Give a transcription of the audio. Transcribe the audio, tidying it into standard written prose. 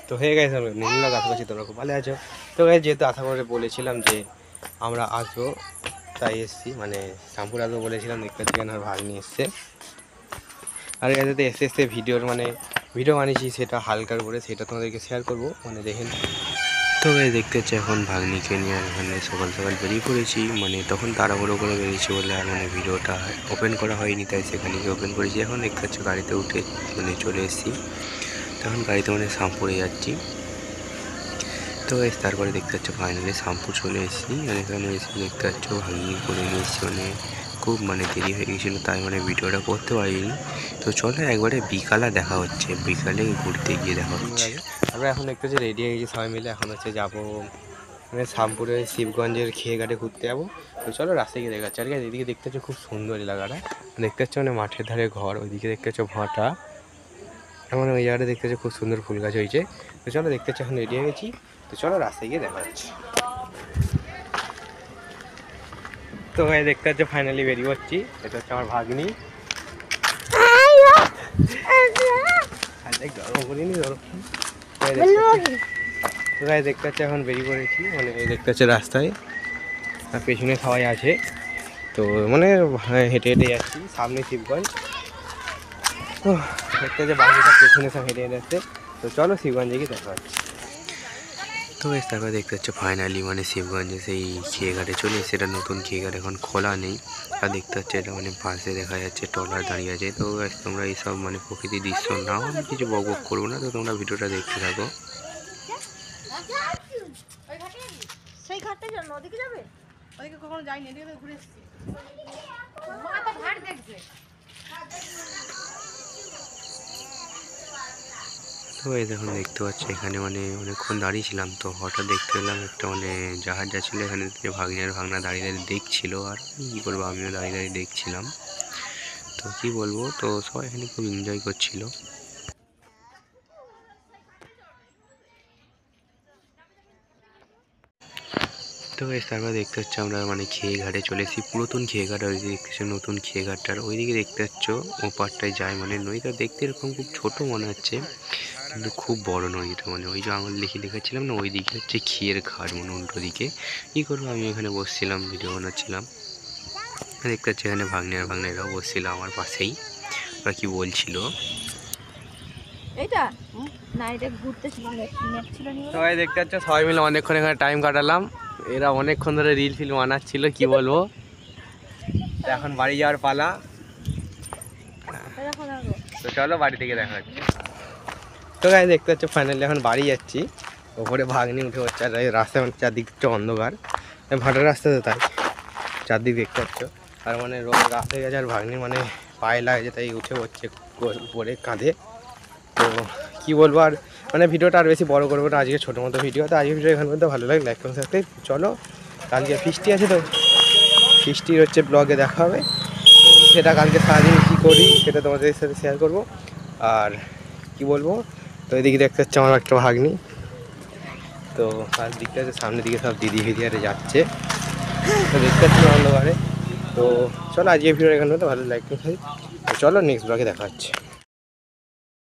তো হয়ে গেছে নীলনগর কাছাকাছি, তোমরা খুব ভালো আছো। তো গাইস যেহেতু আশা করে বলেছিলাম যে আমরা আসবো, তাই এসছি, মানে শ্যামপুর আসবো বলেছিলাম, দেখতে পাচ্ছি আমার ভাগ্নি এসছে। আর এটাতে এসে এসে ভিডিও বানিয়েছি, সেটা হালকার করে সেটা তোমাদেরকে শেয়ার করবো, মানে দেখেন। তো গাইস দেখতে পাচ্ছি এখন ভাগ্নিকে নিয়ে এখানে সকাল সকাল বেরিয়ে পড়েছি, মানে তখন তাড়াহুড়ো করে বেরিয়েছি বলে আর মানে ভিডিওটা ওপেন করা হয়নি, তাই সেখানে গিয়ে ওপেন করেছি। এখন দেখতে পাচ্ছি গাড়িতে উঠে মানে চলে এসেছি, তখন গাড়িতে মানে শ্যামপুরে যাচ্ছি। তো তারপরে দেখতে পাচ্ছ ফাইনালি শ্যামপুর চলে এসেছি, আর এখানে এসে দেখতে পাচ্ছ ভাগ্নি করে নিয়ে এসেছি, মানে খুব মানে দেরি হয়ে গেছিলো, তাই মানে ভিডিওটা করতে পারিনি। তো চলো একবারে বিকালে দেখা হচ্ছে, বিকালে ঘুরতে গিয়ে দেখা হচ্ছে। আমরা এখন দেখতে পাচ্ছি রেডি হয়ে গেছি সবাই মিলে, এখন হচ্ছে যাবো মানে শ্যামপুরে শিবগঞ্জের খেয়েঘাটে ঘুরতে যাবো। তো চলো রাস্তায় গিয়ে দেখাচ্ছি। আর এদিকে দেখতে পাচ্ছ খুব সুন্দর এলাকাটা, দেখতে পাচ্ছ মানে মাঠের ধারে ঘর, ওইদিকে দেখতে পাচ্ছ ভাটা, মানে ওই জায়গাটা দেখতে পাচ্ছ খুব সুন্দর ফুল গাছ হয়েছে। তো চলো দেখতে পাচ্ছ এখন রেডি হয়ে গেছি, তো চলো রাস্তায় গিয়ে দেখা যাচ্ছে। তো ভাই দেখতে পাচ্ছ ফাইনালি বেরিয়ে পড়ছি, এটা হচ্ছে আমার ভাগ্নি। গরম করিনি গরম। তো ভাই দেখতে পাচ্ছ এখন বেরিয়ে পড়েছি, মানে দেখতে পাচ্ছ রাস্তায়, আর পেছনে সবাই আছে। তো মানে হেঁটে হেঁটে যাচ্ছি, সামনে শিবগঞ্জ। তো দেখতে পাচ্ছ বাকি সব পেছনে সব হেঁটে হেঁটে যাচ্ছে। তো চলো শিবগঞ্জে গিয়ে দেখা হচ্ছে। তো তারপরে দেখতে পাচ্ছ ফাইনালি মানে শিবগঞ্জে সেই খেয়েঘাটে চলে এসে, এটা নতুন খেয়েঘাট এখন খোলা নেই। আর দেখতে পাচ্ছ এটা মানে পাশে দেখা যাচ্ছে ট্রলার দাঁড়িয়ে আছে। তো তোমরা এইসব মানে প্রকৃতির দৃশ্য নাও, আমি কিছু বক করবো না, তো তোমরা ভিডিওটা দেখতে থাকো। সেই ঘাটটা নদীকে যাবে, ওদিকে কখনো যাইনি, এদিকে ঘুরে এসেছি। তো এই দেখুন দেখতে পাচ্ছি এখানে মানে অনেকক্ষণ দাঁড়িয়েছিলাম, তো হঠাৎ দেখতে পেলাম একটা মানে জাহাজ যাচ্ছিলো, এখানে ভাগনা দাঁড়িয়ে দাঁড়িয়ে দেখছিল, আর কী করবো আমিও দাঁড়িয়ে দাঁড়িয়ে দেখছিলাম। তো কী বলবো, তো সবাই এখানে খুব এনজয় করছিল। তো তারপর দেখতে পাচ্ছি আমরা মানে খেয়েঘাটে চলে এসেছি, পুরাতন খেয়েঘাট, ওইদিকে দেখতেছো নতুন খেয়েঘাটটার ওইদিকে দেখতে পাচ্ছ ওপারটায় যায়, মানে নদীটা দেখতে এরকম খুব ছোট মনে হচ্ছে, কিন্তু খুব বড় নদীটা, মানে ওই যে আঙুল দেখে দেখাচ্ছিলাম না, ওই দিকে হচ্ছে খেয়ের ঘাট, মানে উল্টো দিকে। কী করবো আমি এখানে বসছিলাম, ভিডিও বানাচ্ছিলাম। দেখতে পাচ্ছি এখানে ভাগ্নেরাও বসছিল আমার পাশেই, ওরা কি বলছিল। এইটা না, এটা ঘুরতে ছিল, সবাই দেখতে পাচ্ছ সবাই মিলে অনেকক্ষণ এখানে টাইম কাটালাম, এরা অনেকক্ষণ ধরে রিল ফিল বানাচ্ছিল, কি বলবো। এখন বাড়ি যাওয়ার পালা, তো চলো বাড়ি থেকে দেখা হচ্ছে। তো গাই দেখতে পাচ্ছ ফাইনালি এখন বাড়ি যাচ্ছি, ওপরে ভাগ্নি উঠে পড়ছে, আর রাস্তা মানে চারদিক হচ্ছে অন্ধকার, ভাটার রাস্তা তো তাই চারদিক দেখতে পাচ্ছ, আর মানে রাত হয়ে গেছে, আর ভাগ্নির মানে পায়ে লাগছে, তাই উঠে পড়ছে উপরে কাঁধে। তো কী বলবো, আর মানে ভিডিওটা আর বেশি বড় করবো না, আজকে ছোটো মতো ভিডিও। তো আজকে ভিডিও এখান মধ্যে ভালো লাগে লাইক করতে থাকতে। চলো কালকে ফিস্টি আছে, তো ফিস্টির হচ্ছে ব্লগে দেখা হবে, তো সেটা কালকে সারাদিন কী করি সেটা তোমাদের সাথে শেয়ার করবো। আর কি বলবো, তো এদিকে দেখতে হচ্ছে আমার একটা ভাগ্নি, তো আর দিকটা সামনের দিকে সব দিদি ভিদিয়ারে যাচ্ছে, তো দেখতে পাচ্ছি অন্ধকারে। তো চলো আজকে ভিডিও এখান মধ্যে ভালো লাইক করতে, চলো নেক্সট ব্লগে দেখা হচ্ছে।